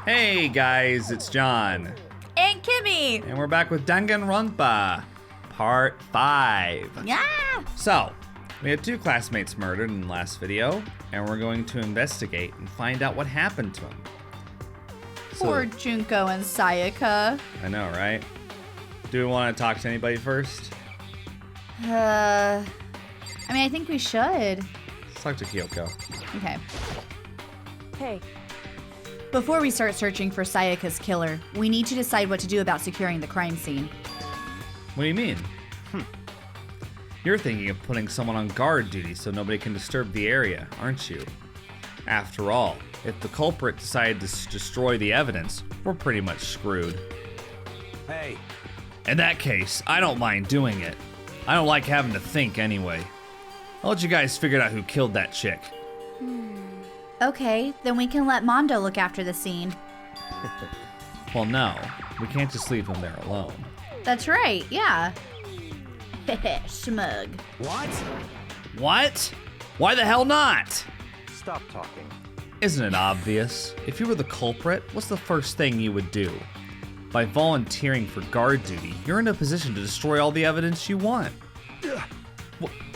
Hey guys, it's John. And Kimmy. And we're back with Danganronpa, part 5. Yeah. So, we had 2 classmates murdered in the last video, and we're going to investigate and find out what happened to them. Poor Junko and Sayaka. I know, right? Do we want to talk to anybody first? I think we should. Let's talk to Kyoko. Okay. Hey. Before we start searching for Sayaka's killer, we need to decide what to do about securing the crime scene. What do you mean? You're thinking of putting someone on guard duty so nobody can disturb the area, aren't you? After all, if the culprit decided to destroy the evidence, we're pretty much screwed. Hey. In that case, I don't mind doing it. I don't like having to think anyway. I'll let you guys figure out who killed that chick. Okay, then we can let Mondo look after the scene. Well, no. We can't just leave him there alone. That's right, yeah. Smug. What? What? Why the hell not? Stop talking. Isn't it obvious? If you were the culprit, what's the first thing you would do? By volunteering for guard duty, you're in a position to destroy all the evidence you want.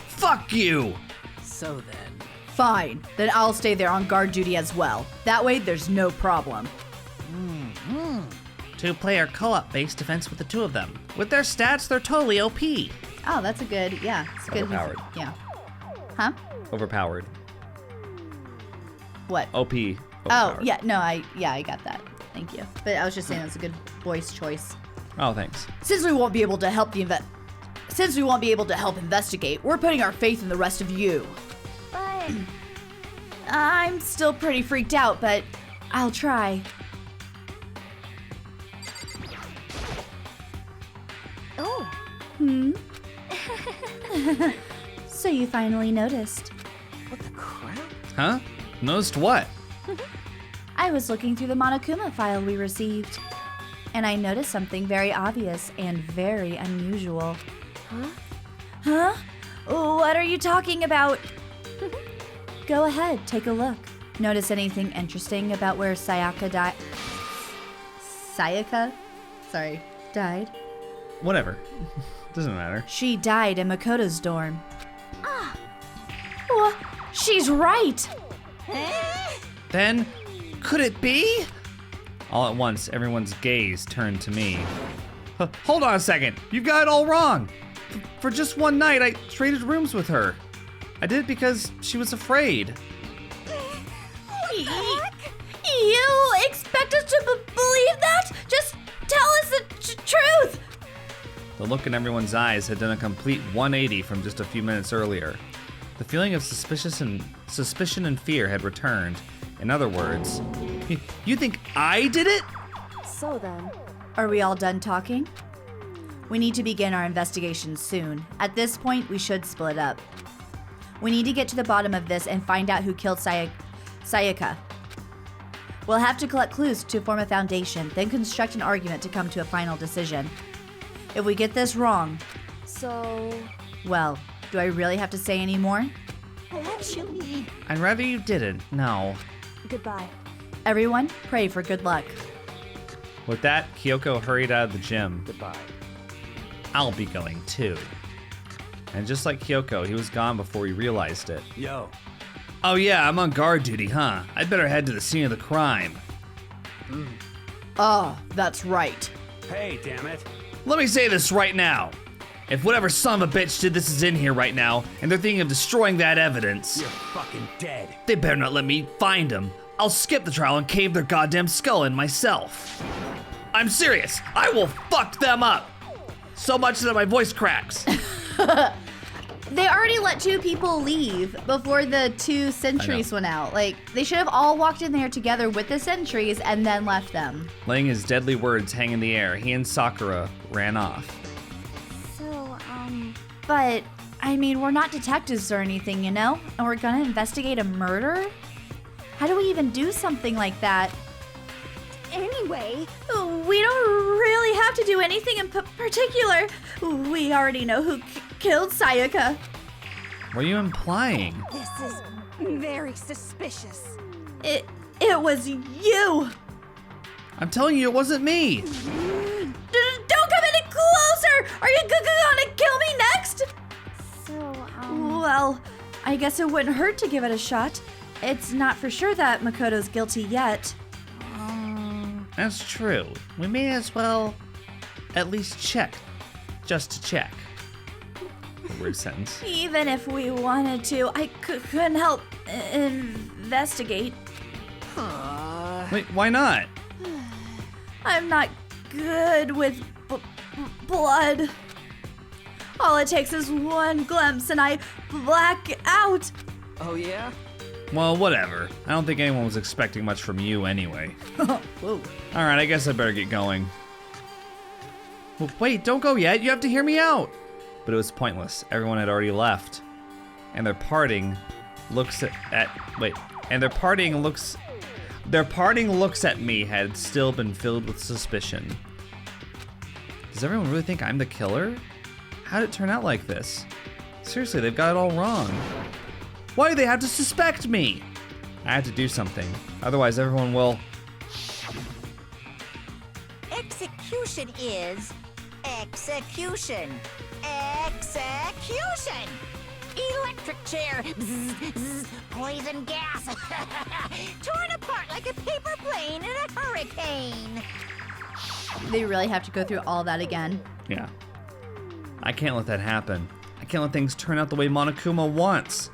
Fuck you! So then. Fine, then I'll stay there on guard duty as well. That way, there's no problem. 2-player co-op based defense with the 2 of them. With their stats, they're totally OP. Oh, that's a good, yeah. It's a good. Overpowered. Yeah. Huh? Overpowered. What? OP. Oh, Overpowered. yeah, no, I got that. Thank you. But I was just saying that's a good voice choice. Oh, thanks. Since we won't be able to help investigate, we're putting our faith in the rest of you. But I'm still pretty freaked out, but I'll try. oh, So you finally noticed. What the crap? Huh? Noticed what? I was looking through the Monokuma file we received, and I noticed something very obvious and very unusual. Huh? What are you talking about? Go ahead, take a look. Notice anything interesting about where Sayaka died? Sayaka? Sorry, died? Whatever. Doesn't matter. She died in Makoto's dorm. Well, she's right! Then, could it be? All at once, everyone's gaze turned to me. Hold on a second. You got it all wrong. For just one night, I traded rooms with her. I did it because she was afraid. You expect us to believe that? Just tell us the truth! The look in everyone's eyes had done a complete 180 from just a few minutes earlier. The feeling of suspicion and fear had returned. In other words, you think I did it? so then. Are we all done talking? We need to begin our investigation soon. At this point, we should split up. We need to get to the bottom of this and find out who killed Sayaka. We'll have to collect clues to form a foundation, then construct an argument to come to a final decision. If we get this wrong, So, well, do I really have to say any more? actually, I'd rather you didn't. No. goodbye. Everyone, pray for good luck. With that, Kyoko hurried out of the gym. Goodbye. I'll be going too. And just like Kyoko, he was gone before he realized it. Yo. Oh yeah, I'm on guard duty, huh? I'd better head to the scene of the crime. Oh, that's right. Hey, damn it. Let me say this right now. If whatever son of a bitch did this is in here right now, and they're thinking of destroying that evidence, You're fucking dead. they better not let me find them. I'll skip the trial and cave their goddamn skull in myself. I'm serious. I will fuck them up. So much that my voice cracks. They already let 2 people leave before the 2 sentries went out. Like, they should have all walked in there together with the sentries and then left them. Letting his deadly words hang in the air, he and Sakura ran off. So, But, I mean, we're not detectives or anything, you know? And we're gonna investigate a murder? How do we even do something like that? anyway, We don't really have to do anything in particular. We already know who killed Sayaka. What are you implying? this is very suspicious. It was you. I'm telling you, it wasn't me. Don't come any closer! Are you gonna kill me next? So, Well, I guess it wouldn't hurt to give it a shot. It's not for sure that Makoto's guilty yet. That's true. We may as well at least check. Just to check. Weird sentence. Even if we wanted to, I couldn't help investigate. Wait, why not? I'm not good with blood. All it takes is one glimpse and I black out. Oh, yeah? Well, whatever. I don't think anyone was expecting much from you anyway. Whoa. Alright, I guess I better get going. Well, wait, don't go yet. You have to hear me out. But it was pointless. Everyone had already left. And their parting looks their parting looks at me had still been filled with suspicion. Does everyone really think I'm the killer? How did it turn out like this? Seriously, they've got it all wrong. Why do they have to suspect me? I have to do something. Otherwise, everyone will... Execution is execution. Execution! Electric chair. Bzz, bzz, poison gas. Torn apart like a paper plane in a hurricane. They really have to go through all that again. Yeah. I can't let that happen. I can't let things turn out the way Monokuma wants.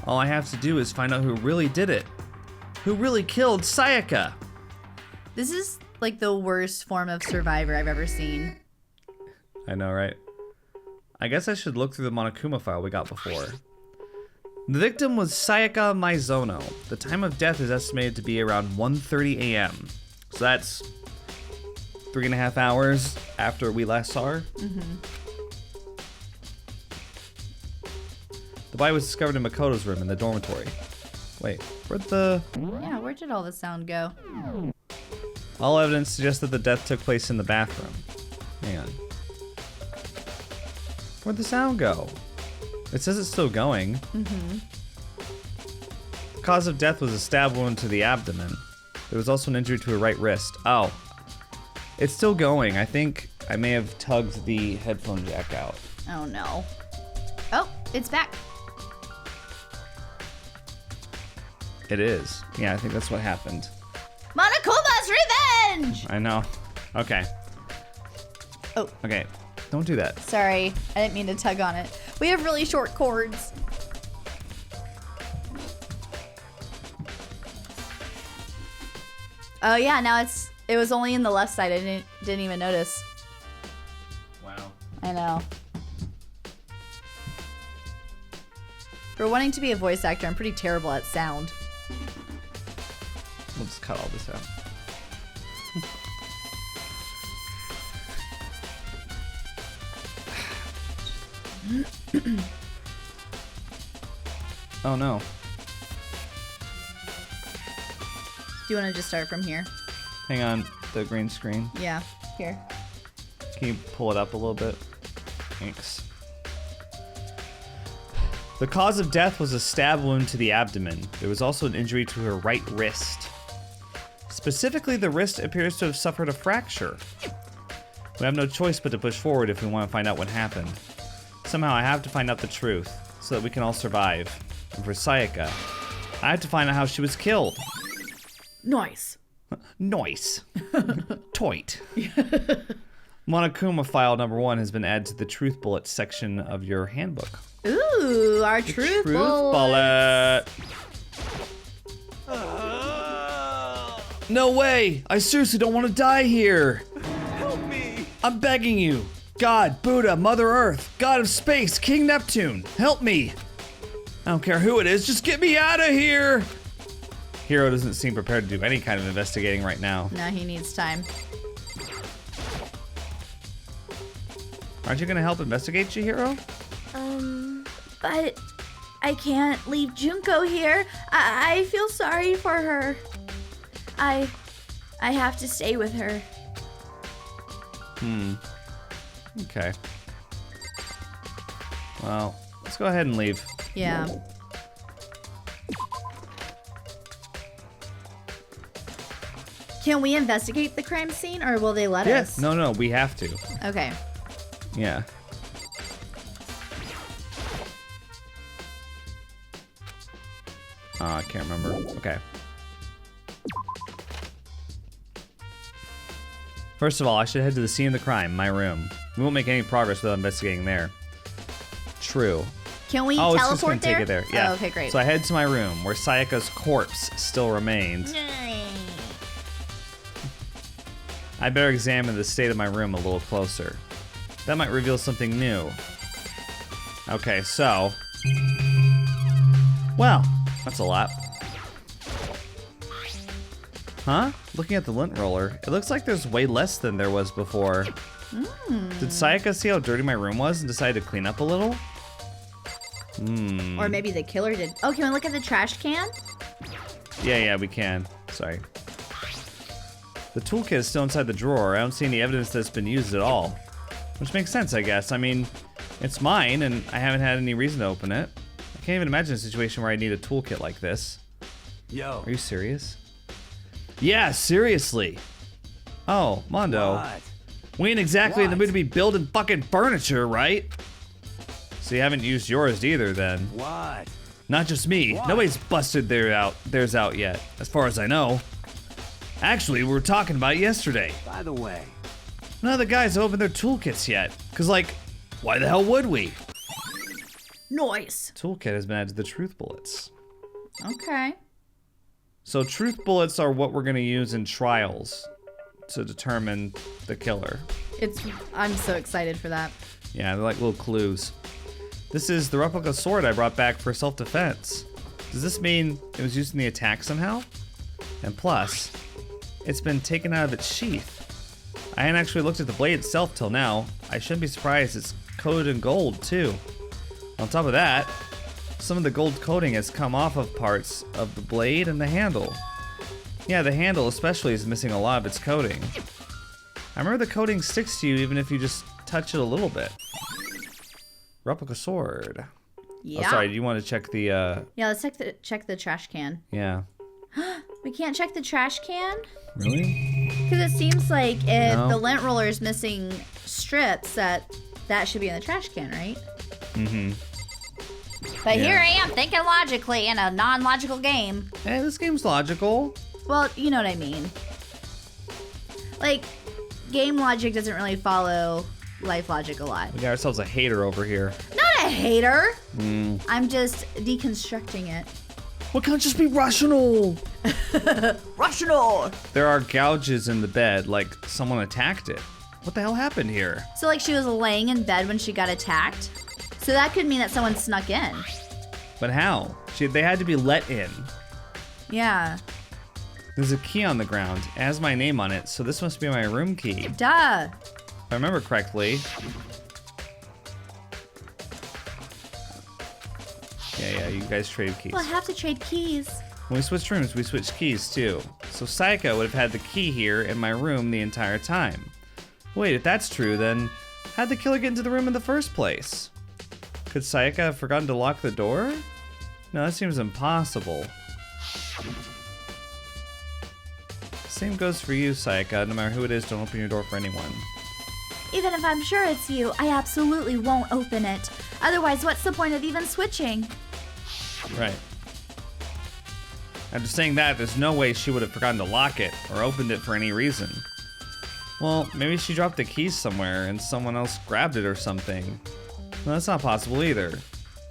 All I have to do is find out who really did it. Who really killed Sayaka? This is like the worst form of Survivor I've ever seen. I know, right? I guess I should look through the Monokuma file we got before. The victim was Sayaka Maizono. The time of death is estimated to be around 1:30 a.m. So that's 3.5 hours after we last saw her. The body was discovered in Makoto's room in the dormitory. Wait, Yeah, where did all the sound go? All evidence suggests that the death took place in the bathroom. Hang on. Where'd the sound go? It says it's still going. The cause of death was a stab wound to the abdomen. There was also an injury to her right wrist. Oh. It's still going. I think I may have tugged the headphone jack out. Oh no. Oh, it's back. It is. Yeah, I think that's what happened. Monokuma's revenge! I know. Okay. Oh. Okay. Don't do that. Sorry, I didn't mean to tug on it. We have really short cords. Oh yeah, now it was only in the left side. I didn't even notice. Wow. I know. For wanting to be a voice actor, I'm pretty terrible at sound. We'll just cut all this out. Oh no. Do you want to just start from here? Hang on, the green screen. Yeah, here. Can you pull it up a little bit? Thanks. The cause of death was a stab wound to the abdomen. There was also an injury to her right wrist. Specifically, the wrist appears to have suffered a fracture. We have no choice but to push forward if we want to find out what happened. Somehow I have to find out the truth, so that we can all survive. And for Sayaka, I have to find out how she was killed. Nice. Nice. Toit. Monokuma file number 1 has been added to the truth bullet section of your handbook. Ooh, our truth bullet. No way! I seriously don't want to die here. Help me! I'm begging you. God, Buddha, Mother Earth, God of Space, King Neptune, help me. I don't care who it is, just get me out of here. Hiro doesn't seem prepared to do any kind of investigating right now. No, he needs time. Aren't you gonna help investigate, Chihiro? But I can't leave Junko here. I feel sorry for her. I have to stay with her. Okay. Well, let's go ahead and leave. Yeah. Can we investigate the crime scene, or will they let us? No, we have to. Okay. Yeah. I can't remember. Okay. First of all, I should head to the scene of the crime, my room. We won't make any progress without investigating there. True. Can we Oh, it's teleport just gonna there? take it there. Yeah. Oh, okay, great. So I head to my room, where Sayaka's corpse still remains. I better examine the state of my room a little closer. That might reveal something new. Okay, so... Well, that's a lot. Huh? Looking at the lint roller, it looks like there's way less than there was before. Did Sayaka see how dirty my room was and decide to clean up a little? Or maybe the killer did. Oh, can we look at the trash can? Yeah, we can. Sorry. The toolkit is still inside the drawer. I don't see any evidence that it's been used at all. Which makes sense, I guess. I mean, it's mine, and I haven't had any reason to open it. I can't even imagine a situation where I need a toolkit like this. Yo. Are you serious? Yeah, seriously. Oh, Mondo. What? We ain't exactly in the What? mood to be building fucking furniture, right? So you haven't used yours either, then? What? Not just me. What? Nobody's busted theirs out yet, as far as I know. Actually, we were talking about it yesterday. By the way, None of the guys have opened their toolkits yet. Cause like, why the hell would we? Noise. Toolkit has been added to the truth bullets. Okay. So truth bullets are what we're gonna use in trials to determine the killer. I'm so excited for that. Yeah, they're like little clues. This is the replica sword I brought back for self-defense. Does this mean it was used in the attack somehow? And plus, it's been taken out of its sheath. I hadn't actually looked at the blade itself till now. I shouldn't be surprised it's coated in gold too. On top of that, some of the gold coating has come off of parts of the blade and the handle. Yeah, the handle especially is missing a lot of its coating. I remember the coating sticks to you even if you just touch it a little bit. Replica sword. Yeah. Oh, sorry, do you want to check the, Yeah, let's check the trash can. yeah. We can't check the trash can? Really? Because it seems like if No. the lint roller is missing strips, that should be in the trash can, right? Mm-hmm. But Yeah. here I am thinking logically in a non-logical game. Hey, this game's logical. Well, you know what I mean. Like, game logic doesn't really follow life logic a lot. We got ourselves a hater over here. Not a hater. Mm. I'm just deconstructing it. What can't just be rational? Rational. There are gouges in the bed, like someone attacked it. What the hell happened here? So like she was laying in bed when she got attacked. So that could mean that someone snuck in. But how? They had to be let in. Yeah. There's a key on the ground. It has my name on it, so this must be my room key. Duh. If I remember correctly. Yeah, you guys trade keys. We'll have to trade keys. When we switched rooms, we switched keys too. So Sayaka would have had the key here in my room the entire time. Wait, if that's true, then how'd the killer get into the room in the first place? Could Sayaka have forgotten to lock the door? No, that seems impossible. Same goes for you, Sayaka. No matter who it is, don't open your door for anyone. Even if I'm sure it's you, I absolutely won't open it. Otherwise, what's the point of even switching? Right. After saying that, there's no way she would have forgotten to lock it or opened it for any reason. Well, maybe she dropped the keys somewhere and someone else grabbed it or something. No, that's not possible either.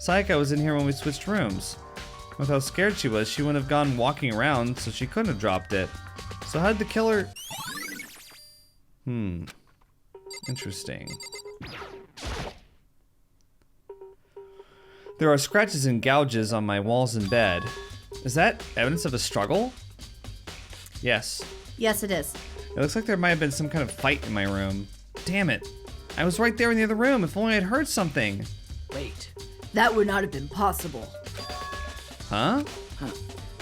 Sayaka was in here when we switched rooms. With how scared she was, she wouldn't have gone walking around, so she couldn't have dropped it. So how did the killer... Interesting. There are scratches and gouges on my walls and bed. Is that evidence of a struggle? Yes. Yes, it is. It looks like there might have been some kind of fight in my room. Damn it. I was right there in the other room. If only I'd heard something. wait. That would not have been possible. Huh?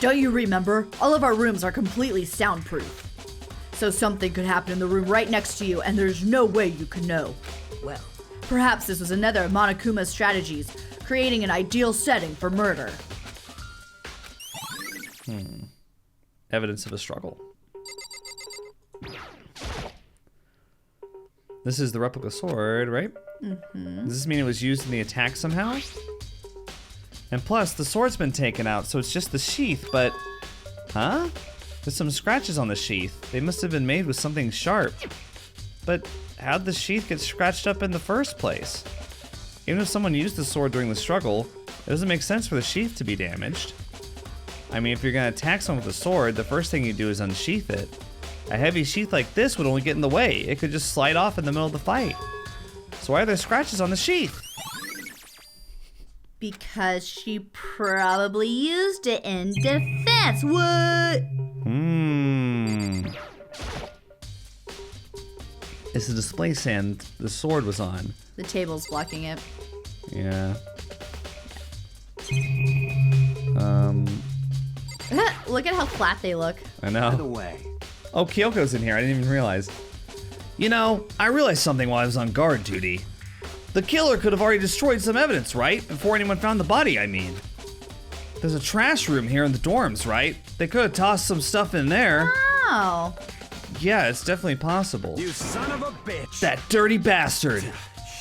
Don't you remember? All of our rooms are completely soundproof. So something could happen in the room right next to you, and there's no way you could know. Well, Perhaps this was another of Monokuma's strategies, creating an ideal setting for murder. Evidence of a struggle. This is the replica sword, right? Mm-hmm. Does this mean it was used in the attack somehow? And plus, the sword's been taken out, so it's just the sheath, but... Huh? There's some scratches on the sheath. They must have been made with something sharp. But how'd the sheath get scratched up in the first place? Even if someone used the sword during the struggle, it doesn't make sense for the sheath to be damaged. I mean, if you're gonna attack someone with a sword, the first thing you do is unsheath it. A heavy sheath like this would only get in the way. It could just slide off in the middle of the fight. So why are there scratches on the sheath? Because she probably used it in defense. What? It's the display stand the sword was on. The table's blocking it. Yeah. Look at how flat they look. I By the know. way, Oh, Kyoko's in here. I didn't even realize. You know, I realized something while I was on guard duty. The killer could have already destroyed some evidence, right? Before anyone found the body, I mean. There's a trash room here in the dorms, right? They could have tossed some stuff in there. Oh. Yeah, it's definitely possible. you son of a bitch. That dirty bastard.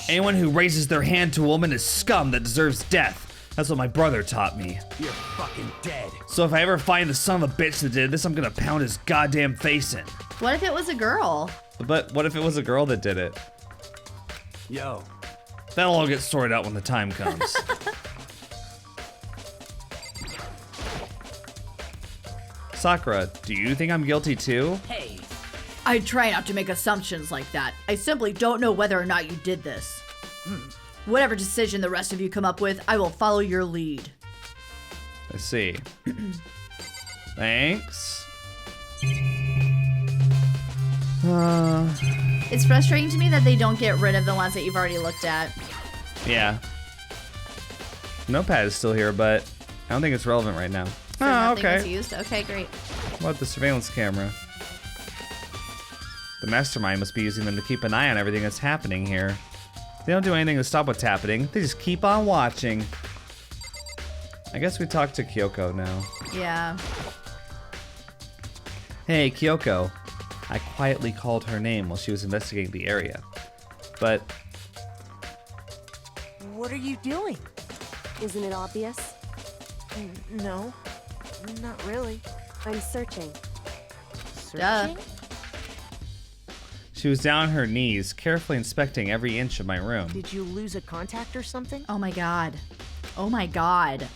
Anyone who raises their hand to a woman is scum that deserves death. That's what my brother taught me. You're fucking dead. So if I ever find the son of a bitch that did this, I'm gonna pound his goddamn face in. What if it was a girl? But what if it was a girl that did it? Yo, That'll all get sorted out when the time comes. Sakura, do you think I'm guilty too? Hey, I try not to make assumptions like that. I simply don't know whether or not you did this. Whatever decision the rest of you come up with, I will follow your lead. I see. Thanks. It's frustrating to me that they don't get rid of the ones that you've already looked at. Yeah. Notepad is still here, but I don't think it's relevant right now. So Oh, nothing was okay. used? Okay, great. What about the surveillance camera? The mastermind must be using them to keep an eye on everything that's happening here. They don't do anything to stop what's happening. They just keep on watching. I guess we talk to Kyoko now. Yeah. Hey, Kyoko. I quietly called her name while she was investigating the area. But What are you doing? Isn't it obvious? No, not really. I'm searching. Duh. she was down on her knees, carefully inspecting every inch of my room. Did you lose a contact or something? Oh my god. Oh my god.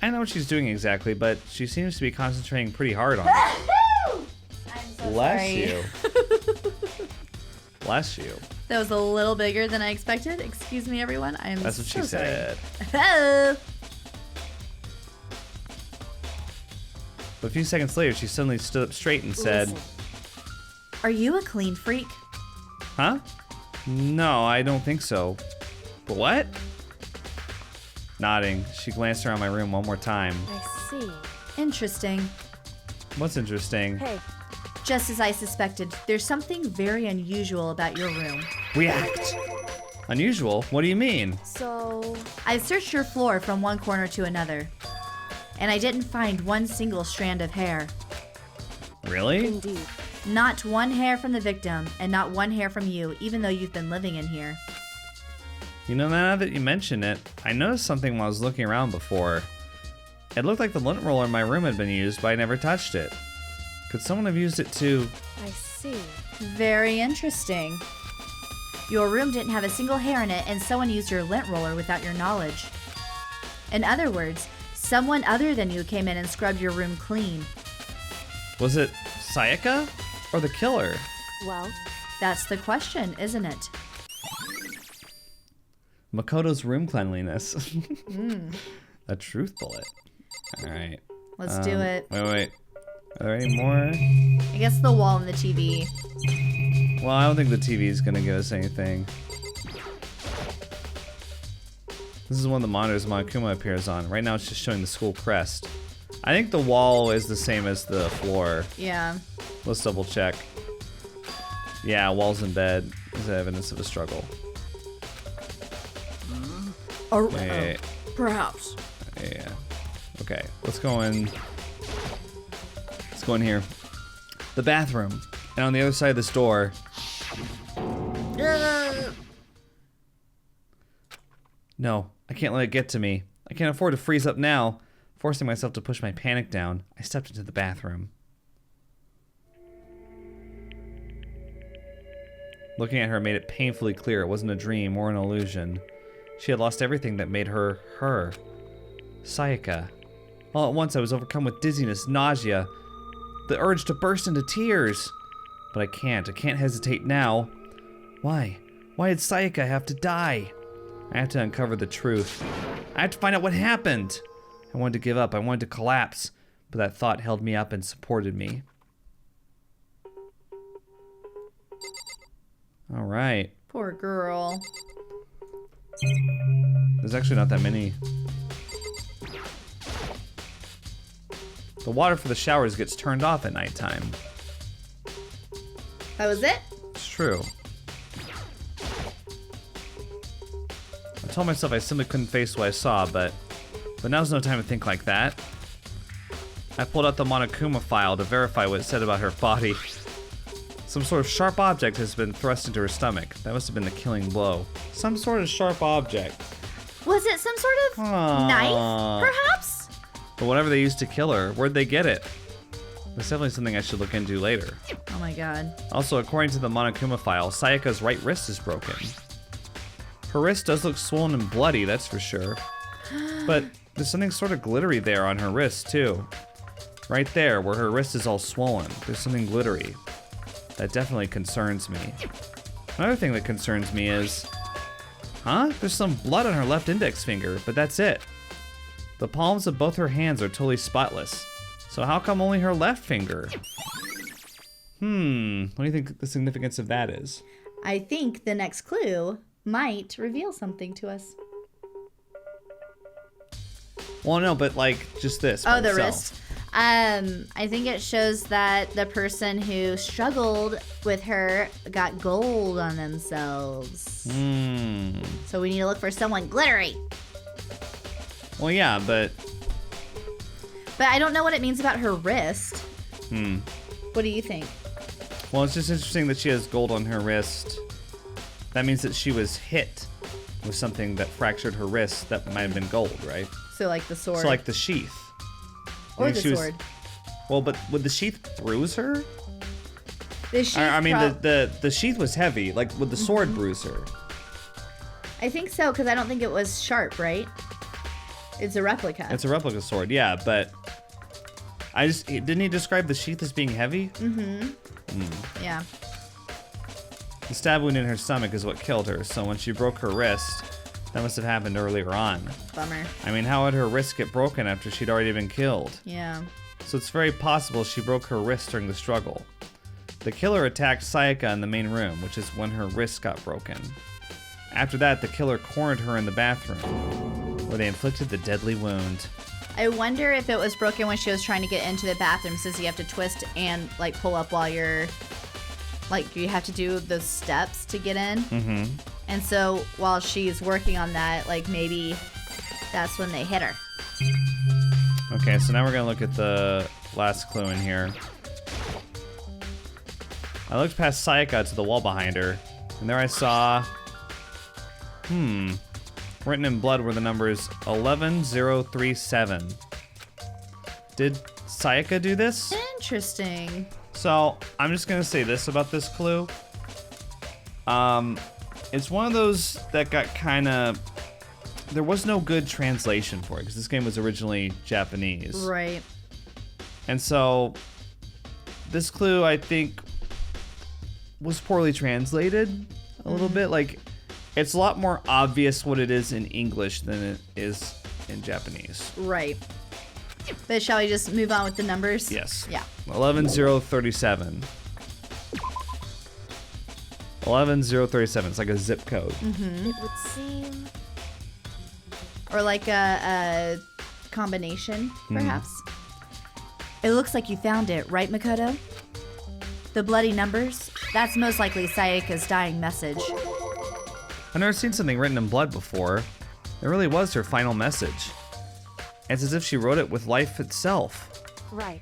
I don't know what she's doing exactly, but she seems to be concentrating pretty hard on it. I'm so Bless sorry. you. Bless you. That was a little bigger than I expected. Excuse me, everyone. I am That's what so she sorry. said. Oh. But a few seconds later, she suddenly stood up straight and said, Listen. Are you a clean freak? Huh? No, I don't think so. But what? Nodding, she glanced around my room one more time. I see. Interesting. What's interesting? Hey, Just as I suspected, there's something very unusual about your room. React. Unusual? What do you mean? so I've searched your floor from one corner to another, and I didn't find one single strand of hair. Really? indeed. Not one hair from the victim, and not one hair from you, even though you've been living in here. You know, now that you mention it, I noticed something while I was looking around before. It looked like the lint roller in my room had been used, but I never touched it. Could someone have used it to... I see. Very interesting. Your room didn't have a single hair in it, and someone used your lint roller without your knowledge. In other words, someone other than you came in and scrubbed your room clean. Was it Sayaka? Or the killer? Well, That's the question, isn't it? Makoto's room cleanliness. A truth bullet. Alright. Let's do it. Wait. Are there any more? I guess the wall and the TV. Well, I don't think the TV is gonna give us anything. This is one of the monitors Monokuma appears on. Right now it's just showing the school crest. I think the wall is the same as the floor. Yeah. Let's double check. Yeah, walls in bed is evidence of a struggle. Wait. Perhaps. Yeah. Okay, let's go in. Let's go in here. The bathroom. And on the other side of this door No, I can't let it get to me. I can't afford to freeze up now. Forcing myself to push my panic down, I stepped into the bathroom. Looking at her made it painfully clear it wasn't a dream or an illusion. She had lost everything that made her, her. Sayaka. All at once I was overcome with dizziness, nausea, the urge to burst into tears. But I can't hesitate now. Why? Why did Sayaka have to die? I have to uncover the truth. I have to find out what happened. I wanted to give up, I wanted to collapse, but that thought held me up and supported me. All right. Poor girl. There's actually not that many. The water for the showers gets turned off at nighttime. That was it? It's true. I told myself I simply couldn't face what I saw, but now's no time to think like that. I pulled out the Monokuma file to verify what it said about her body. Some sort of sharp object has been thrust into her stomach. That must have been the killing blow. Some sort of sharp object. Was it some sort of knife, perhaps? But whatever they used to kill her, where'd they get it? That's definitely something I should look into later. Oh my god. Also, according to the Monokuma file, Sayaka's right wrist is broken. Her wrist does look swollen and bloody, that's for sure. But there's something sort of glittery there on her wrist, too. Right there, where her wrist is all swollen, there's something glittery. That definitely concerns me. Another thing that concerns me is... Huh? There's some blood on her left index finger, but that's it. The palms of both her hands are totally spotless. So how come only her left finger? What do you think the significance of that is? I think the next clue might reveal something to us. Well, no, but like just this. Oh, by the itself. wrist. I think it shows that the person who struggled with her got gold on themselves. So we need to look for someone glittery. Well, yeah, but I don't know what it means about her wrist. What do you think? well, it's just interesting that she has gold on her wrist. That means that she was hit with something that fractured her wrist that might have been gold, right? So like the sword. So like the sheath. or I think the she was- sword. Well, but would the sheath bruise her? The sheath I mean, prob- the sheath was heavy. Like, would the sword bruise her? I think so, because I don't think it was sharp, right? It's a replica. It's a replica sword, yeah, but didn't he describe the sheath as being heavy? Yeah. The stab wound in her stomach is what killed her, so when she broke her wrist, that must have happened earlier on. Bummer. I mean, how would her wrist get broken after she'd already been killed? Yeah. So it's very possible she broke her wrist during the struggle. The killer attacked Sayaka in the main room, which is when her wrist got broken. After that, the killer cornered her in the bathroom, where they inflicted the deadly wound. I wonder if it was broken when she was trying to get into the bathroom, since you have to twist and like pull up while you're like you have to do the steps to get in. And so while she's working on that, like maybe that's when they hit her. Okay, so now we're gonna look at the last clue in here. I looked past Sayaka to the wall behind her, and there I saw... Written in blood were the numbers 11037. Did Sayaka do this? Interesting. So, I'm just gonna say this about this clue. It's one of those that got kinda... There was no good translation for it, because this game was originally Japanese. Right. And so, this clue, I think, was poorly translated a little bit. Like, it's a lot more obvious what it is in English than it is in Japanese. Right. But shall we just move on with the numbers? Yes. Yeah. 11037. 11037. It's like a zip code. It would seem. Or like a combination, perhaps. It looks like you found it, right, Makoto? The bloody numbers? That's most likely Sayaka's dying message. I've never seen something written in blood before. It really was her final message. It's as if she wrote it with life itself. Right.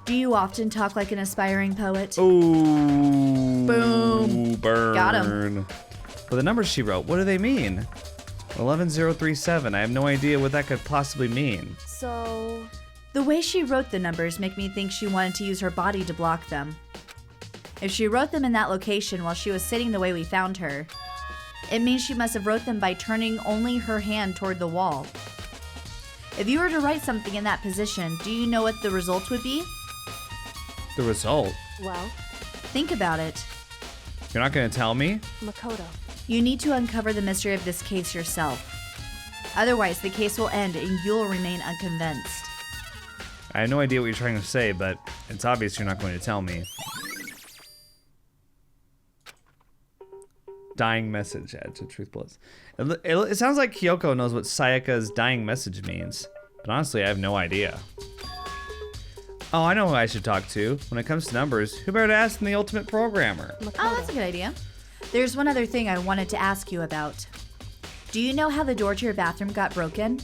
Do you often talk like an aspiring poet? Ooh. Boom. Ooh, burn. Got him. But the numbers she wrote, what do they mean? 11037. I have no idea what that could possibly mean. So, The way she wrote the numbers make me think she wanted to use her body to block them. If she wrote them in that location while she was sitting the way we found her, it means she must have wrote them by turning only her hand toward the wall. If you were to write something in that position, do you know what the result would be? The result? well, Think about it. You're not going to tell me? Makoto. You need to uncover the mystery of this case yourself. Otherwise, the case will end and you'll remain unconvinced. I have no idea what you're trying to say, but it's obvious you're not going to tell me. Dying message add to truth bullets. It sounds like Kyoko knows what Sayaka's dying message means, but honestly, I have no idea. Oh, I know who I should talk to. When it comes to numbers, who better to ask than the ultimate programmer? Oh, that's a good idea. There's one other thing I wanted to ask you about. Do you know how the door to your bathroom got broken?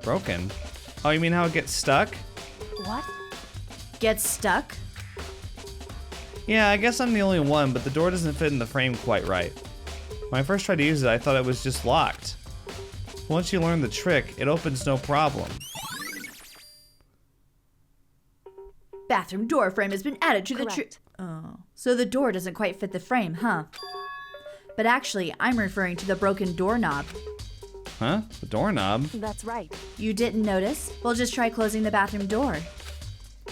Broken? Oh, you mean how it gets stuck? What? Gets stuck? Yeah, I guess I'm the only one, but the door doesn't fit in the frame quite right. When I first tried to use it, I thought it was just locked. Once you learn the trick, it opens no problem. Bathroom door frame has been added to the Correct. Oh. So the door doesn't quite fit the frame, huh? But actually, I'm referring to the broken doorknob. Huh? The doorknob? That's right. You didn't notice? Well, just try closing the bathroom door.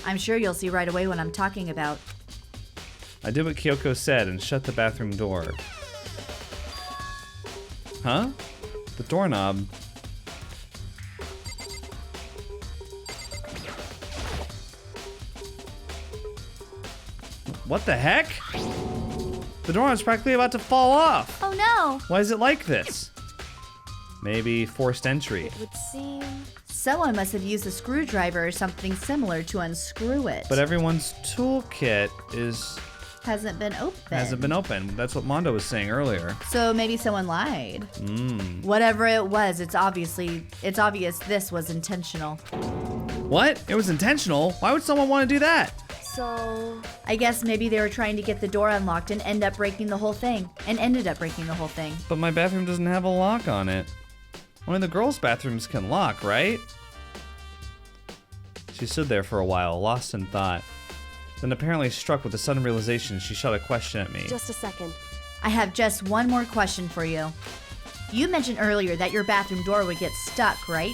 I'm sure you'll see right away what I'm talking about. I did what Kyoko said and shut the bathroom door. Huh? The doorknob. What the heck? The doorknob's practically about to fall off. Oh no! Why is it like this? Maybe forced entry. It would seem. Someone must have used a screwdriver or something similar to unscrew it. But everyone's toolkit hasn't been open. hasn't been opened. That's what Mondo was saying earlier. So maybe someone lied. Whatever it was, it's obvious this was intentional. What? It was intentional? Why would someone want to do that? So, I guess maybe they were trying to get the door unlocked and ended up breaking the whole thing. But my bathroom doesn't have a lock on it. Only the girls' bathrooms can lock, right? She stood there for a while, lost in thought. Then apparently struck with a sudden realization, she shot a question at me. just a second. I have just one more question for you. You mentioned earlier that your bathroom door would get stuck, right?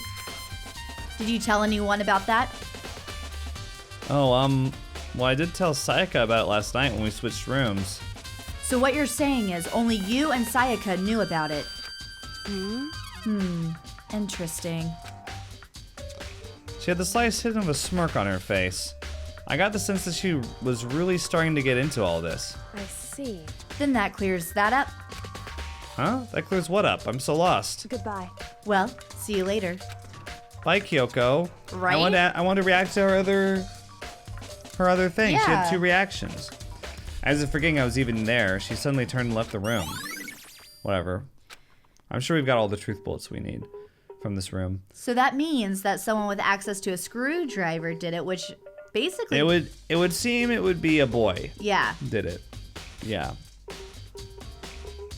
Did you tell anyone about that? Oh, well, I did tell Sayaka about it last night when we switched rooms. So what you're saying is only you and Sayaka knew about it. Interesting. She had the slightest hint of a smirk on her face. I got the sense that she was really starting to get into all this. I see. Then that clears that up. Huh? That clears what up? I'm so lost. Goodbye. Well, see you later. Bye, Kyoko. Right? I want to react to her other thing. She had Yeah. 2 reactions. As if forgetting I was even there, she suddenly turned and left the room. Whatever. I'm sure we've got all the truth bullets we need from this room. So that means that someone with access to a screwdriver did it, which basically... It would seem it would be a boy Yeah. did it. Yeah.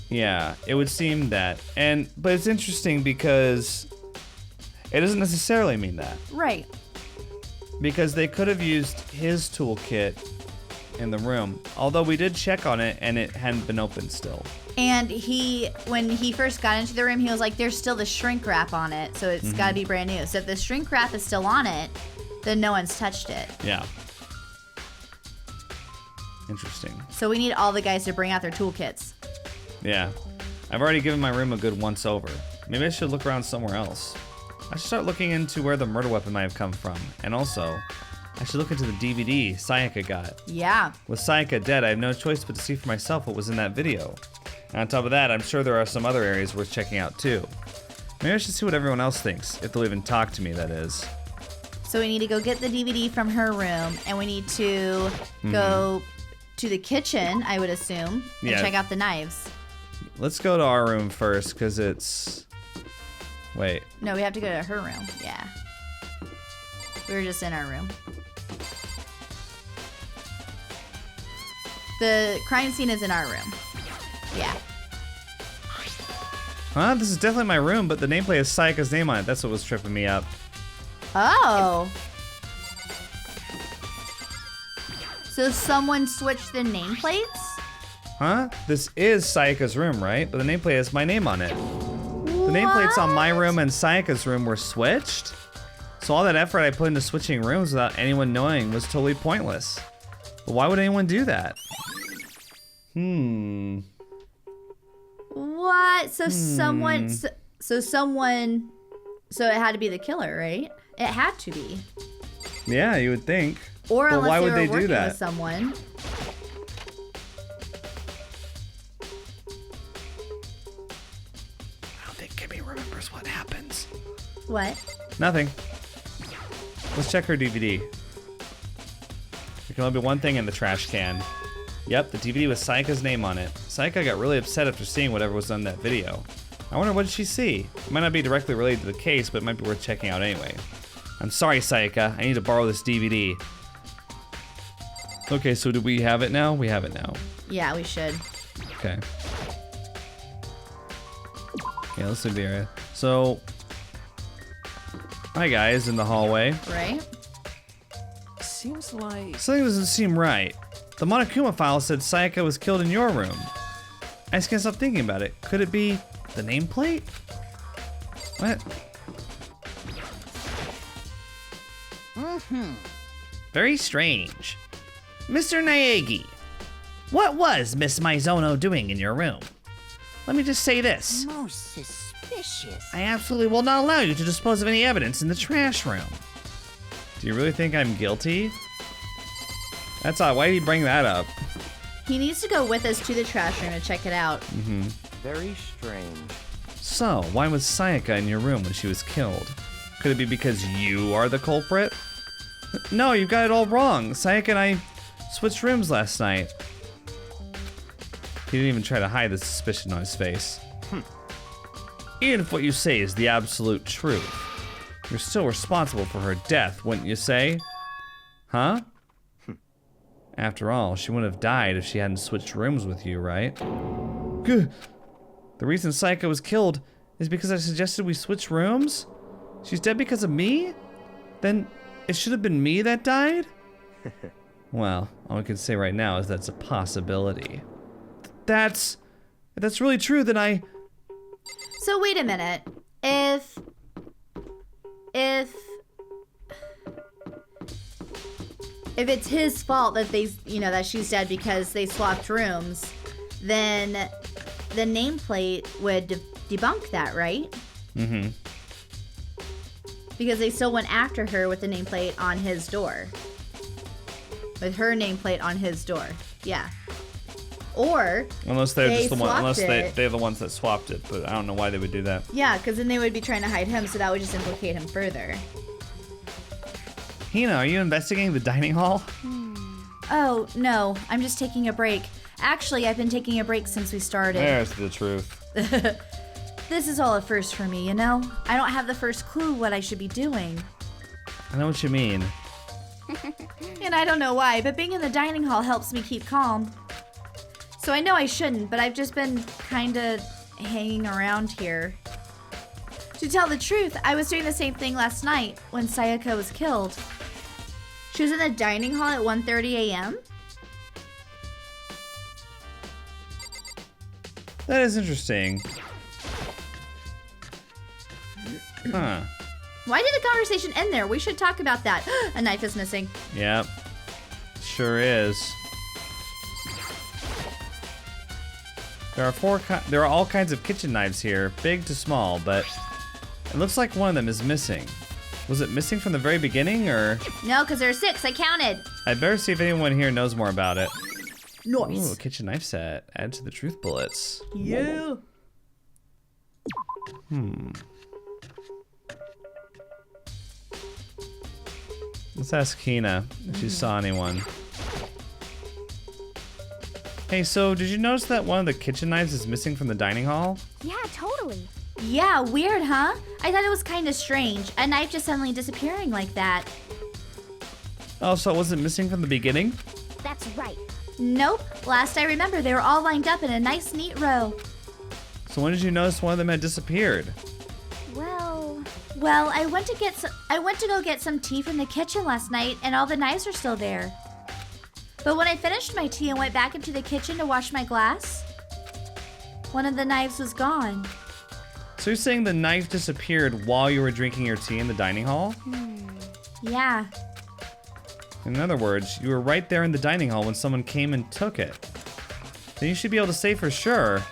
Yeah, it would seem that. But it's interesting because it doesn't necessarily mean that. Right. Because they could have used his toolkit in the room. Although we did check on it and it hadn't been opened still. And when he first got into the room, he was like, there's still the shrink wrap on it, so it's gotta be brand new. So if the shrink wrap is still on it, then no one's touched it. Yeah. Interesting. So we need all the guys to bring out their toolkits. Yeah. I've already given my room a good once over. Maybe I should look around somewhere else. I should start looking into where the murder weapon might have come from. And also, I should look into the DVD Sayaka got. Yeah. With Sayaka dead, I have no choice but to see for myself what was in that video. And on top of that, I'm sure there are some other areas worth checking out too. Maybe I should see what everyone else thinks, if they'll even talk to me, that is. So we need to go get the DVD from her room, and we need to go to the kitchen, I would assume, and Yeah. check out the knives. Let's go to our room first, because it's... Wait. No, we have to go to her room. Yeah. We were just in our room. The crime scene is in our room. Yeah. Huh? This is definitely my room, but the nameplate has Sayaka's name on it. That's what was tripping me up. Oh. So someone switched the nameplates? Huh? This is Sayaka's room, right? But the nameplate has my name on it. The nameplates on my room and Sayaka's room were switched? So all that effort I put into switching rooms without anyone knowing was totally pointless. But why would anyone do that? What? So someone. So it had to be the killer, right? It had to be. Yeah, you would think. Or But unless why they would were they do working that? with someone. I don't think Kimmy remembers what happens. What? Nothing. Let's check her DVD. There can only be one thing in the trash can. Yep, the DVD with Sayaka's name on it. Sayaka got really upset after seeing whatever was on that video. I wonder, what did she see? It might not be directly related to the case, but it might be worth checking out anyway. I'm sorry, Sayaka. I need to borrow this DVD. Okay, so do we have it now? We have it now. Yeah, we should. Okay. Okay, let's look there. So, hi guys in the hallway. Right? Seems like... Something doesn't seem right. The Monokuma file said Sayaka was killed in your room. I just can't stop thinking about it. Could it be the nameplate? What? Very strange. Mr. Naegi, what was Miss Mizono doing in your room? Let me just say this. Most suspicious. I absolutely will not allow you to dispose of any evidence in the trash room. Do you really think I'm guilty? That's odd. Why did he bring that up? He needs to go with us to the trash room to check it out. Very strange. So, why was Sayaka in your room when she was killed? Could it be because you are the culprit? No, you've got it all wrong. Sayaka and I switched rooms last night. He didn't even try to hide the suspicion on his face. Even if what you say is the absolute truth, you're still responsible for her death, wouldn't you say? Huh? After all, she wouldn't have died if she hadn't switched rooms with you, right? Good. The reason Sayaka was killed is because I suggested we switch rooms? She's dead because of me? Then it should have been me that died? Well, all I can say right now is that's a possibility. If that's really true, then I... So wait a minute. If it's his fault that that she's dead because they swapped rooms, then the nameplate would debunk that, right? Mm-hmm. Because they still went after her with the nameplate on his door. With her nameplate on his door. Yeah. Or Unless they're just the one, swapped unless it. they're the ones that swapped it, but I don't know why they would do that. Yeah, because then they would be trying to hide him, so that would just implicate him further. Hina, are you investigating the dining hall? Oh, no. I'm just taking a break. Actually, I've been taking a break since we started. There's the truth. This is all a first for me, you know? I don't have the first clue what I should be doing. I know what you mean. And I don't know why, but being in the dining hall helps me keep calm. So I know I shouldn't, but I've just been kinda hanging around here. To tell the truth, I was doing the same thing last night when Sayaka was killed. She was in the dining hall at 1:30 a.m.? That is interesting. Huh. Why did the conversation end there? We should talk about that. A knife is missing. Yep. Sure is. There are all kinds of kitchen knives here, big to small, but it looks like one of them is missing. Was it missing from the very beginning, or? No, because there are 6. I counted. I'd better see if anyone here knows more about it. Nice. Ooh, a kitchen knife set. Add to the truth bullets. Yeah. Let's ask Hina if she saw anyone. Hey, so did you notice that one of the kitchen knives is missing from the dining hall? Yeah, totally. Yeah, weird, huh? I thought it was kind of strange. A knife just suddenly disappearing like that. Oh, so it wasn't missing from the beginning? That's right. Nope. Last I remember, they were all lined up in a nice, neat row. So when did you notice one of them had disappeared? Well, I went to go get some tea from the kitchen last night, and all the knives are still there. But when I finished my tea and went back into the kitchen to wash my glass, one of the knives was gone. So you're saying the knife disappeared while you were drinking your tea in the dining hall? Yeah. In other words, you were right there in the dining hall when someone came and took it. Then you should be able to say for sure.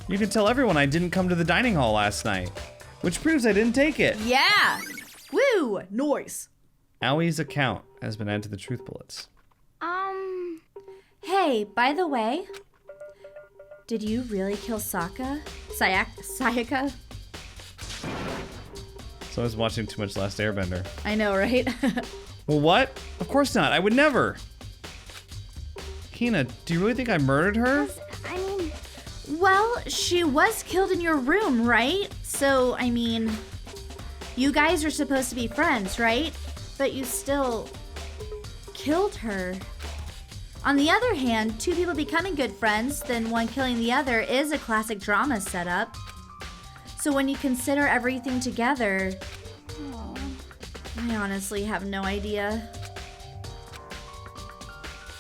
You can tell everyone I didn't come to the dining hall last night, which proves I didn't take it. Yeah. Woo! Noise. Awie's account has been added to the truth bullets. Hey, by the way, did you really kill Sayaka? So I was watching too much Last Airbender. I know, right? Well, what? Of course not. I would never. Hina, do you really think I murdered her? I mean, Well, she was killed in your room, right? So, I mean, you guys are supposed to be friends, right? But you still killed her. On the other hand, two people becoming good friends, then one killing the other, is a classic drama setup. So when you consider everything together, I honestly have no idea.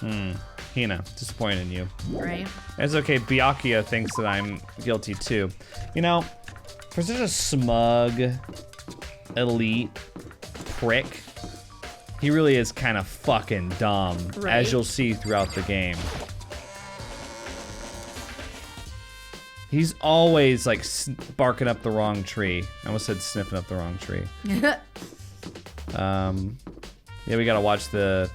Hina, disappointed in you. Right? It's okay, Byakuya thinks that I'm guilty too. You know, for such a smug, elite prick, he really is kind of fucking dumb, Right. as you'll see throughout the game. He's always like barking up the wrong tree. I almost said sniffing up the wrong tree. Yeah, we gotta watch the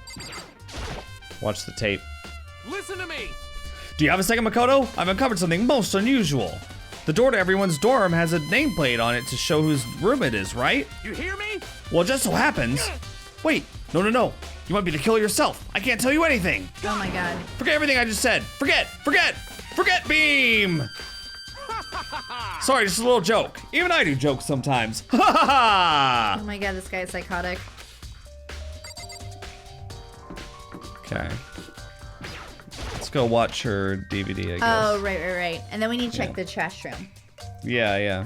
tape. Listen to me! Do you have a second, Makoto? I've uncovered something most unusual. The door to everyone's dorm has a nameplate on it to show whose room it is, right? You hear me? Well, it just so happens. Wait, no. You want me to kill yourself. I can't tell you anything. Oh my god. Forget everything I just said. Forget beam. Sorry, just a little joke. Even I do jokes sometimes. Ha ha ha! Oh my god, this guy is psychotic. Okay. Let's go watch her DVD, I guess. Oh, right. And then we need to check Yeah. the trash room. Yeah.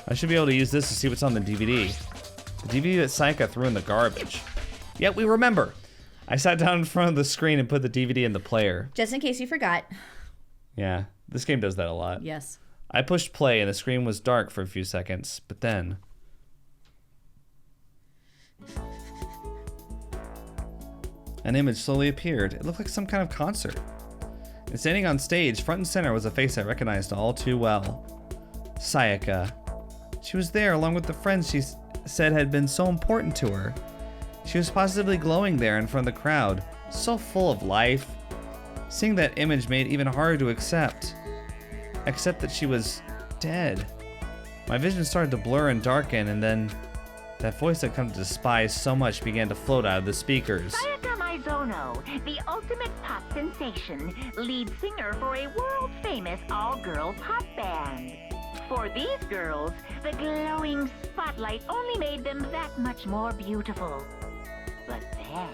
I should be able to use this to see what's on the DVD. The DVD that Sayaka threw in the garbage. Yet we remember. I sat down in front of the screen and put the DVD in the player. Just in case you forgot. Yeah, this game does that a lot. Yes. I pushed play and the screen was dark for a few seconds, but then... an image slowly appeared. It looked like some kind of concert. And standing on stage, front and center, was a face I recognized all too well. Sayaka. She was there along with the friends she said had been so important to her. She was positively glowing there in front of the crowd, so full of life. Seeing that image made it even harder to accept. Except that she was dead. My vision started to blur and darken, and then that voice I'd come to despise so much began to float out of the speakers. Sayaka Maizono, the ultimate pop sensation, lead singer for a world-famous all-girl pop band. For these girls, the glowing spotlight only made them that much more beautiful. But then...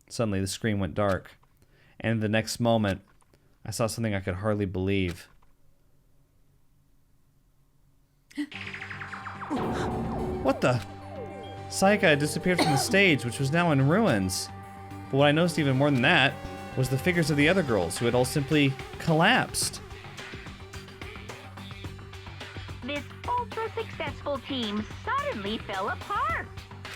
Suddenly the screen went dark, and the next moment, I saw something I could hardly believe. What the? Sayaka had disappeared from the stage, which was now in ruins. But what I noticed even more than that was the figures of the other girls, who had all simply collapsed. This ultra-successful team suddenly fell apart.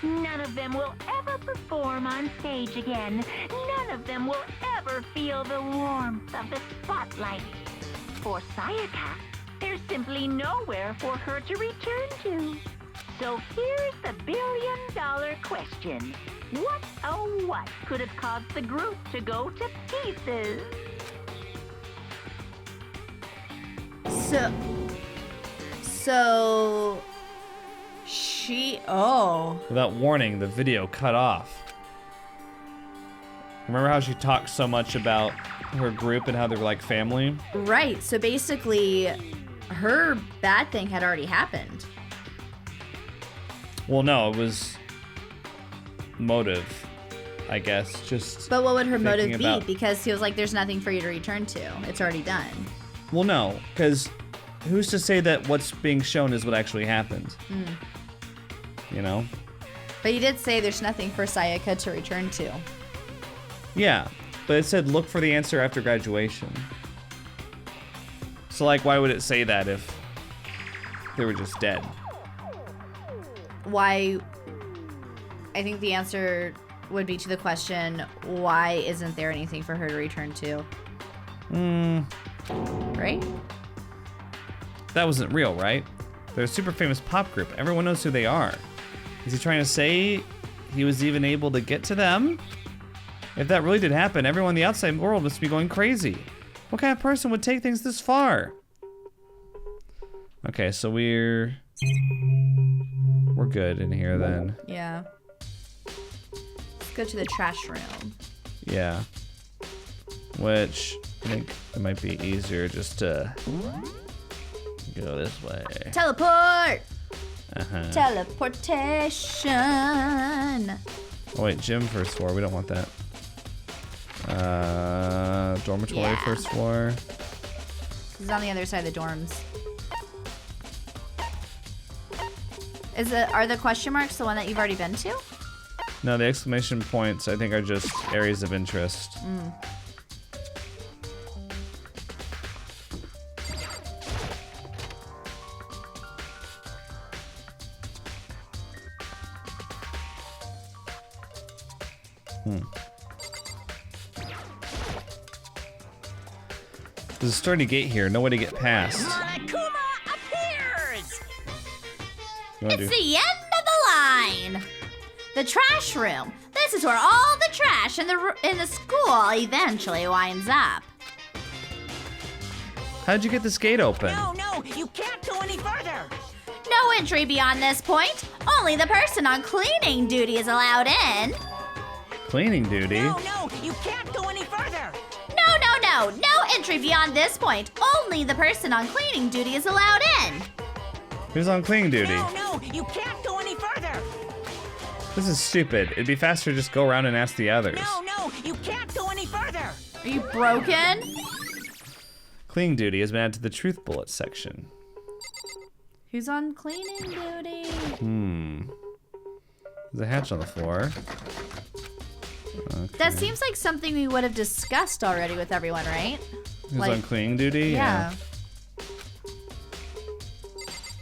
None of them will ever perform on stage again. None of them will ever feel the warmth of the spotlight. For Sayaka, there's simply nowhere for her to return to. So here's the billion-dollar question. What, oh what, could have caused the group to go to pieces? So she, oh. Without warning, the video cut off. Remember how she talked so much about her group and how they were like family? Right, so basically her bad thing had already happened. Well, no, it was motive, I guess. Just. But what would her motive thinking be? about- Because he was like, there's nothing for you to return to. It's already done. Well, no, because who's to say that what's being shown is what actually happened? You know? But he did say there's nothing for Sayaka to return to. Yeah, but it said look for the answer after graduation. So, like, why would it say that if they were just dead? Why? I think the answer would be to the question, why isn't there anything for her to return to? Right? That wasn't real, right? They're a super famous pop group. Everyone knows who they are. Is he trying to say he was even able to get to them? If that really did happen, everyone in the outside world must be going crazy. What kind of person would take things this far? Okay, so we're good in here then. Yeah. Let's go to the trash room. Yeah. Which I think it might be easier just to go this way. Teleport! Uh-huh. Teleportation! Oh wait, gym first floor. We don't want that. Dormitory Yeah. first floor. He's on the other side of the dorms. Are the question marks the one that you've already been to? No, the exclamation points I think are just areas of interest. There's a sturdy gate here. No way to get past. Monokuma appears! You wanna It's do- the end of the line! The trash room. This is where all the trash in the school eventually winds up. How'd you get this gate open? No, you can't go any further! No entry beyond this point. Only the person on cleaning duty is allowed in. Cleaning duty? No, you can't go any further! No entry beyond this point. Only the person on cleaning duty is allowed in. Who's on cleaning duty? No, you can't go any further! This is stupid. It'd be faster to just go around and ask the others. No, you can't go any further! Are you broken? Cleaning duty has been added to the truth bullet section. Who's on cleaning duty? There's a hatch on the floor. Okay. That seems like something we would have discussed already with everyone, right? Who's on cleaning duty? Yeah.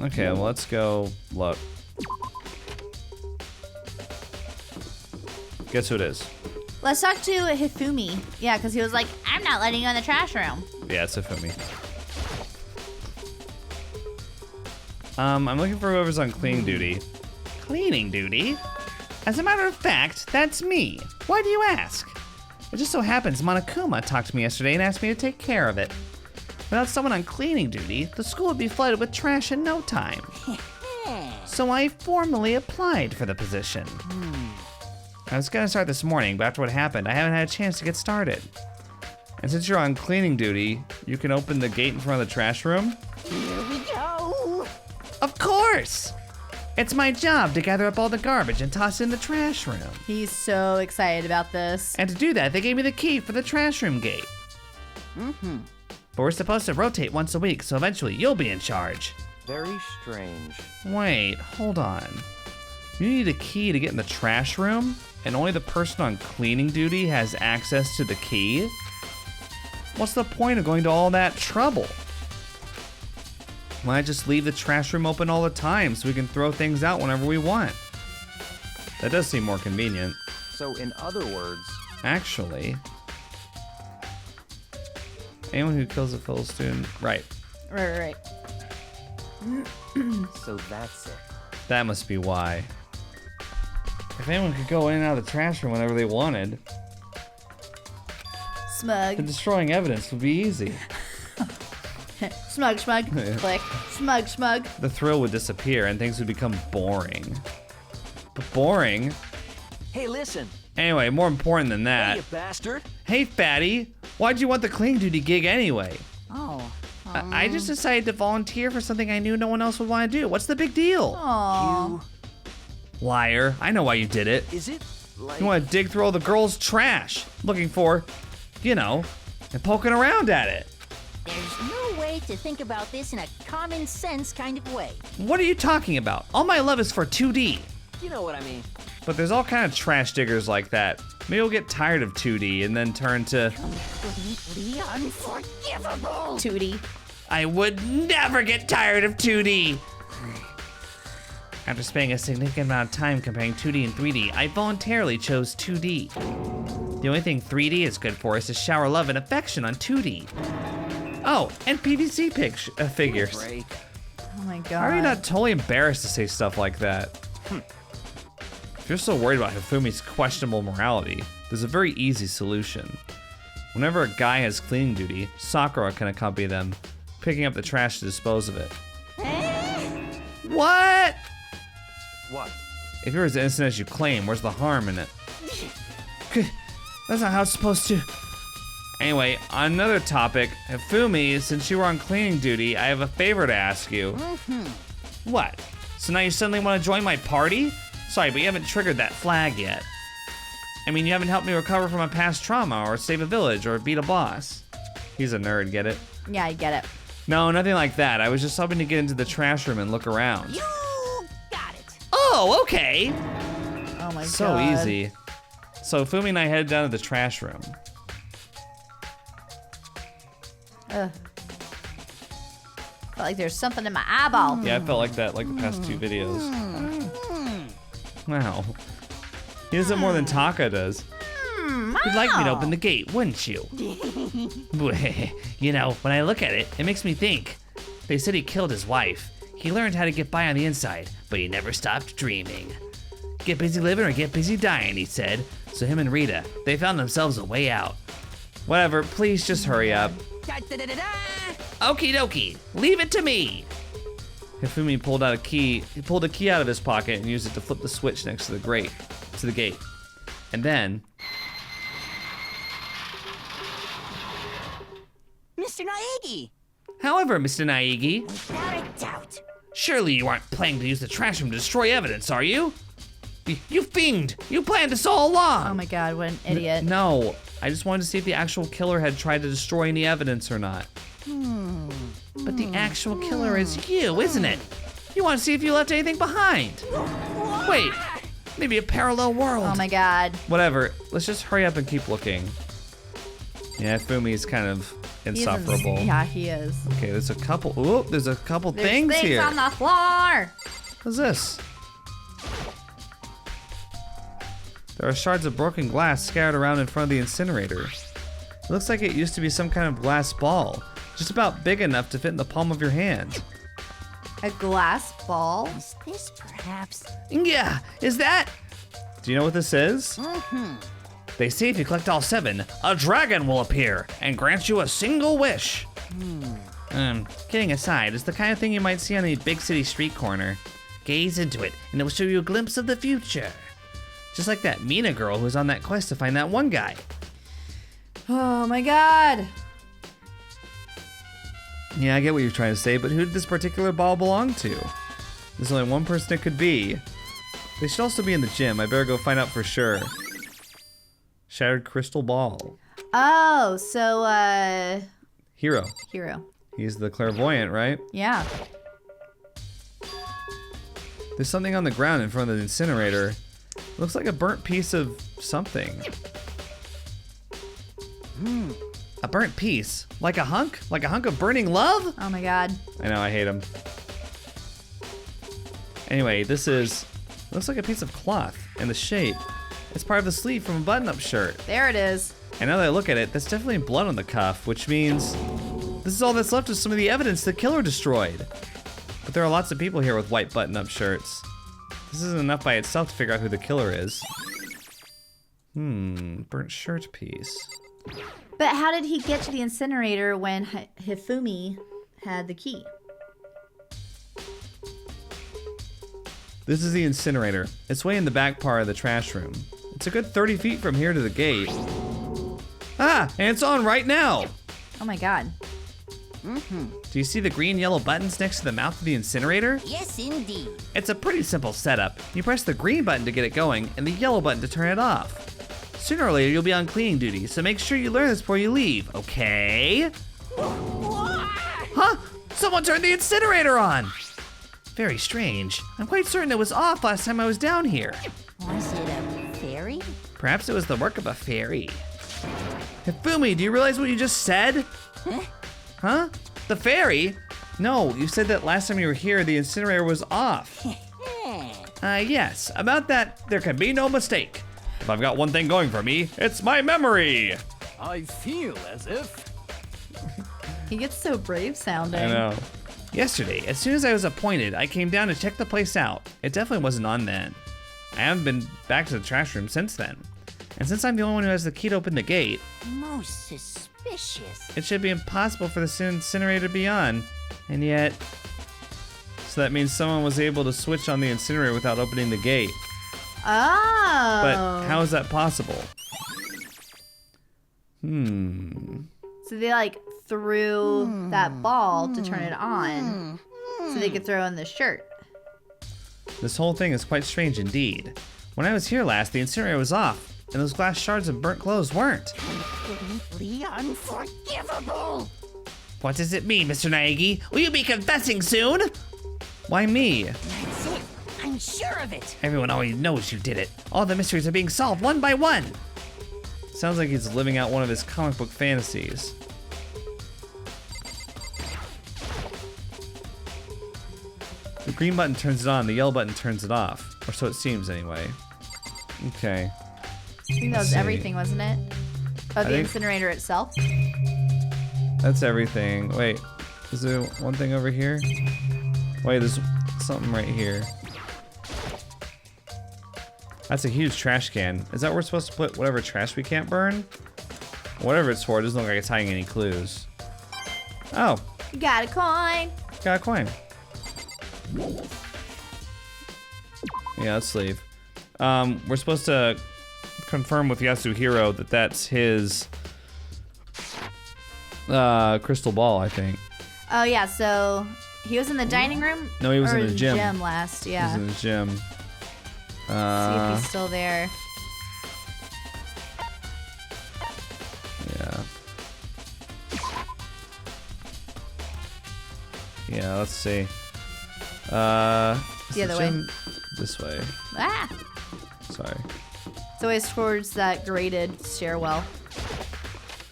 Okay, well, let's go look. Guess who it is? Let's talk to Hifumi. Yeah, because he was like, I'm not letting you in the trash room. Yeah, it's Ifumi. I'm looking for whoever's on cleaning duty. Cleaning duty? As a matter of fact, that's me. Why do you ask? It just so happens Monokuma talked to me yesterday and asked me to take care of it. Without someone on cleaning duty, the school would be flooded with trash in no time. So I formally applied for the position. I was gonna start this morning, but after what happened, I haven't had a chance to get started. And since you're on cleaning duty, you can open the gate in front of the trash room? Here we go! Of course! It's my job to gather up all the garbage and toss it in the trash room. He's so excited about this. And to do that, they gave me the key for the trash room gate. But we're supposed to rotate once a week, so eventually you'll be in charge. Very strange. Wait, hold on. You need a key to get in the trash room, and only the person on cleaning duty has access to the key? What's the point of going to all that trouble? Why not just leave the trash room open all the time so we can throw things out whenever we want? That does seem more convenient. So in other words, Actually, anyone who kills a fellow student, right? Right. so that's it. That must be why. If anyone could go in and out of the trash room whenever they wanted, then Smug. destroying evidence would be easy. Smug. Click. Smug. The thrill would disappear and things would become boring. But boring? Hey, listen. Anyway, more important than Hey, that. you bastard. Hey, fatty, why'd you want the clean duty gig anyway? Oh, I just decided to volunteer for something I knew no one else would want to do. What's the big deal? Aww. Liar. I know why you did it. Is it like... You want to dig through all the girls' trash, looking for, you know, and poking around at it. There's no way to think about this in a common sense kind of way. What are you talking about? All my love is for 2D. You know what I mean. But there's all kind of trash diggers like that. Maybe we'll get tired of 2D and then turn to... Completely unforgivable. 2D. I would never get tired of 2D! After spending a significant amount of time comparing 2D and 3D, I voluntarily chose 2D. The only thing 3D is good for is to shower love and affection on 2D. Oh, and PVC figures. Break. Oh my god. How are you not totally embarrassed to say stuff like that? If you're so worried about Hifumi's questionable morality, there's a very easy solution. Whenever a guy has cleaning duty, Sakura can accompany them, picking up the trash to dispose of it. What? What? If you're as innocent as you claim, where's the harm in it? That's not how it's supposed to. Anyway, on another topic, Hifumi, since you were on cleaning duty, I have a favor to ask you. What? So now you suddenly want to join my party? Sorry, but you haven't triggered that flag yet. I mean, you haven't helped me recover from a past trauma, or save a village, or beat a boss. He's a nerd, get it? Yeah, I get it. No, nothing like that. I was just hoping to get into the trash room and look around. You got it. Oh, okay. Oh my god. So easy. So Fumi and I headed down to the trash room. Ugh. Felt like there's something in my eyeball. Yeah, I felt like that like the past 2 videos. Wow. He does it more than Taka does. You'd like me to open the gate, wouldn't you? You know, when I look at it, it makes me think. They said he killed his wife. He learned how to get by on the inside, but he never stopped dreaming. Get busy living or get busy dying, he said. So him and Rita, they found themselves a way out. Whatever, please just hurry up. Okie dokie, leave it to me. Hifumi pulled out a key. He pulled a key out of his pocket and used it to flip the switch next to the gate. And then, Mr. Naegi. however, Mr. Naegi, Without a doubt. surely you aren't planning to use the trash room to destroy evidence, are you? You fiend! You planned this all along! Oh my god, what an idiot. No, I just wanted to see if the actual killer had tried to destroy any evidence or not. But the actual killer is you, isn't it? You want to see if you left anything behind. Wait, maybe a parallel world. Oh my god. Whatever, let's just hurry up and keep looking. Yeah, Fumi's kind of insufferable. Yeah, he is. Okay, there's a couple There's things here. on the floor. What's this? There are shards of broken glass scattered around in front of the incinerator. It looks like it used to be some kind of glass ball, just about big enough to fit in the palm of your hand. A glass ball? Is this perhaps? Yeah, is that? Do you know what this is? They say if you collect all 7, a dragon will appear and grant you a single wish. Kidding aside, it's the kind of thing you might see on a big city street corner. Gaze into it, and it will show you a glimpse of the future. Just like that Mina girl who was on that quest to find that one guy. Oh my god. Yeah, I get what you're trying to say, but who did this particular ball belong to? There's only one person it could be. They should also be in the gym. I better go find out for sure. Shattered crystal ball. Oh, so, Hero. Hero. He's the clairvoyant, right? Yeah. There's something on the ground in front of the incinerator. Looks like a burnt piece of something. A burnt piece? Like a hunk? Like a hunk of burning love? Oh my god. I know, I hate him. Anyway, this looks like a piece of cloth, and the shape. It's part of the sleeve from a button-up shirt. There it is. And now that I look at it, that's definitely blood on the cuff, which means this is all that's left of some of the evidence the killer destroyed. But there are lots of people here with white button-up shirts. This isn't enough by itself to figure out who the killer is. Burnt shirt piece. But how did he get to the incinerator when Hifumi had the key? This is the incinerator. It's way in the back part of the trash room. It's a good 30 feet from here to the gate. Ah, and it's on right now. Oh my god. Do you see the green yellow buttons next to the mouth of the incinerator? Yes, indeed. It's a pretty simple setup. You press the green button to get it going and the yellow button to turn it off. Sooner or later you'll be on cleaning duty, so make sure you learn this before you leave, okay? Huh? Someone turned the incinerator on! Very strange. I'm quite certain it was off last time I was down here. Was it a fairy? Perhaps it was the work of a fairy. Hifumi, do you realize what you just said? Huh? The fairy? No, you said that last time you were here, the incinerator was off. Yes, about that, there can be no mistake. If I've got one thing going for me, it's my memory. I feel as if. He gets so brave sounding. I know. Yesterday, as soon as I was appointed, I came down to check the place out. It definitely wasn't on then. I haven't been back to the trash room since then. And since I'm the only one who has the key to open the gate, Most suspicious. it should be impossible for the incinerator to be on. And yet, so that means someone was able to switch on the incinerator without opening the gate. Oh. But how is that possible? So they like threw that ball to turn it on so they could throw in the shirt. This whole thing is quite strange indeed. When I was here last, the incinerator was off, and those glass shards of burnt clothes weren't. Completely unforgivable. What does it mean, Mr. Naegi? Will you be confessing soon? Why me? That's it. I'm sure of it. Everyone already knows you did it. All the mysteries are being solved one by one. Sounds like he's living out one of his comic book fantasies. The green button turns it on, the yellow button turns it off. Or so it seems anyway. Okay. I think that was see. everything, wasn't it? Oh, the think- incinerator itself? That's everything. Wait, is there one thing over here? Wait, there's something right here. That's a huge trash can. Is that where we're supposed to put whatever trash we can't burn? Whatever it's for, it doesn't look like it's hiding any clues. Oh, You got a coin. got a coin. Yeah, let's leave. We're supposed to confirm with Yasuhiro that that's his crystal ball, I think. Oh yeah, so he was in the dining room? No, he was or in the gym. last, He's yeah. in the gym. See if he's still there. Yeah. Yeah, let's see. Is The other way. gym this way. Ah! Sorry. It's always towards that grated stairwell.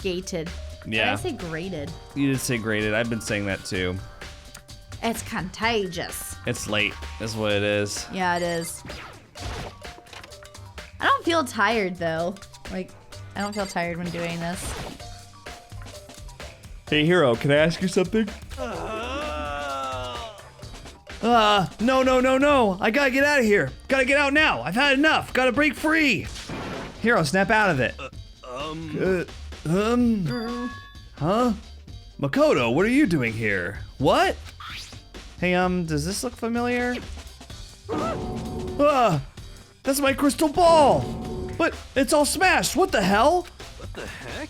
Gated. Yeah. Did I say grated? You did say graded. I've been saying that too. It's contagious. It's late, is what it is. Yeah, it is. I don't feel tired though. Like, I don't feel tired when doing this. Hey, Hero, can I ask you something? No. I gotta get out of here. Gotta get out now. I've had enough. Gotta break free. Hero, snap out of it. Huh? Makoto, what are you doing here? What? Hey, does this look familiar? That's my crystal ball. But it's all smashed. What the hell? What the heck?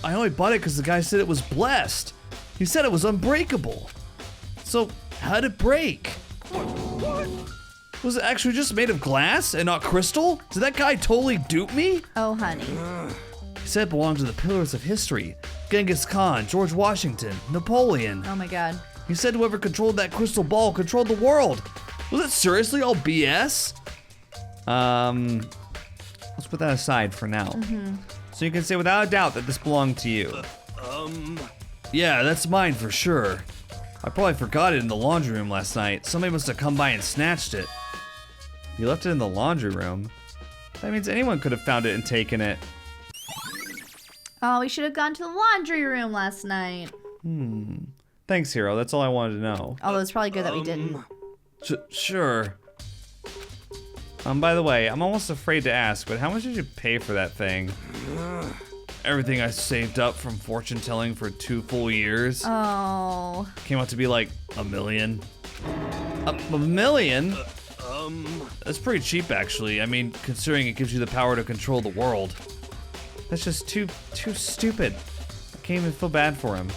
I only bought it because the guy said it was blessed. He said it was unbreakable. So, how'd it break? What? Was it actually just made of glass and not crystal? Did that guy totally dupe me? Oh, honey. He said it belonged to the pillars of history. Genghis Khan, George Washington, Napoleon. Oh my god. He said whoever controlled that crystal ball controlled the world. Was it seriously all BS? Let's put that aside for now. So you can say without a doubt that this belonged to you. Yeah, that's mine for sure. I probably forgot it in the laundry room last night. Somebody must have come by and snatched it. You left it in the laundry room? That means anyone could have found it and taken it. Oh, we should have gone to the laundry room last night. Thanks, Hero. That's all I wanted to know. Although it's probably good that we didn't. Sure. By the way, I'm almost afraid to ask, but how much did you pay for that thing? Everything I saved up from fortune telling for 2 full years Oh. came out to be like $1 million. A million? That's pretty cheap, actually. I mean, considering it gives you the power to control the world. That's just too stupid. I can't even feel bad for him.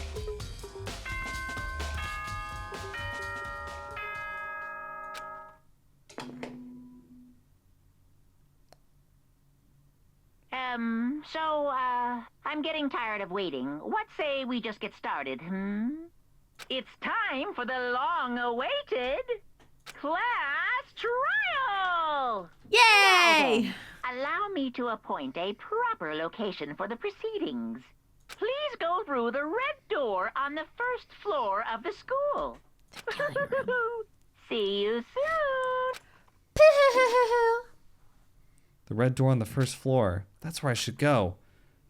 I'm getting tired of waiting. What say we just get started, It's time for the long-awaited class trial! Yay! Allow me to appoint a proper location for the proceedings. Please go through the red door on the first floor of the school. See you soon! The red door on the first floor. That's where I should go.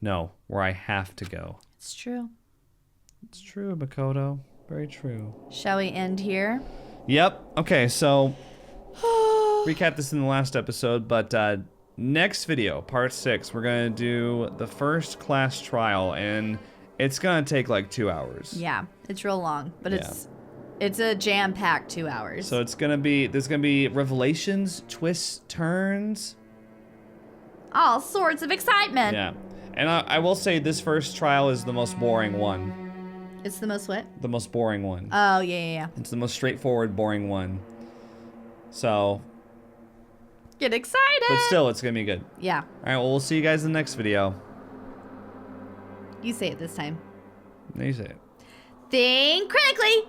No, where I have to go. It's true. It's true, Makoto. Very true. Shall we end here? Yep. Okay, so recap this in the last episode, but next video, part 6, we're gonna do the first class trial, and it's gonna take like 2 hours. Yeah, it's real long, but it's a jam-packed 2 hours. So there's gonna be revelations, twists, turns. All sorts of excitement. Yeah. And I will say this first trial is the most boring one. It's the most what? The most boring one. Oh, yeah. It's the most straightforward, boring one. So, Get excited. but still, it's gonna be good. Yeah. All right, well, we'll see you guys in the next video. You say it this time. There you say it. Think critically.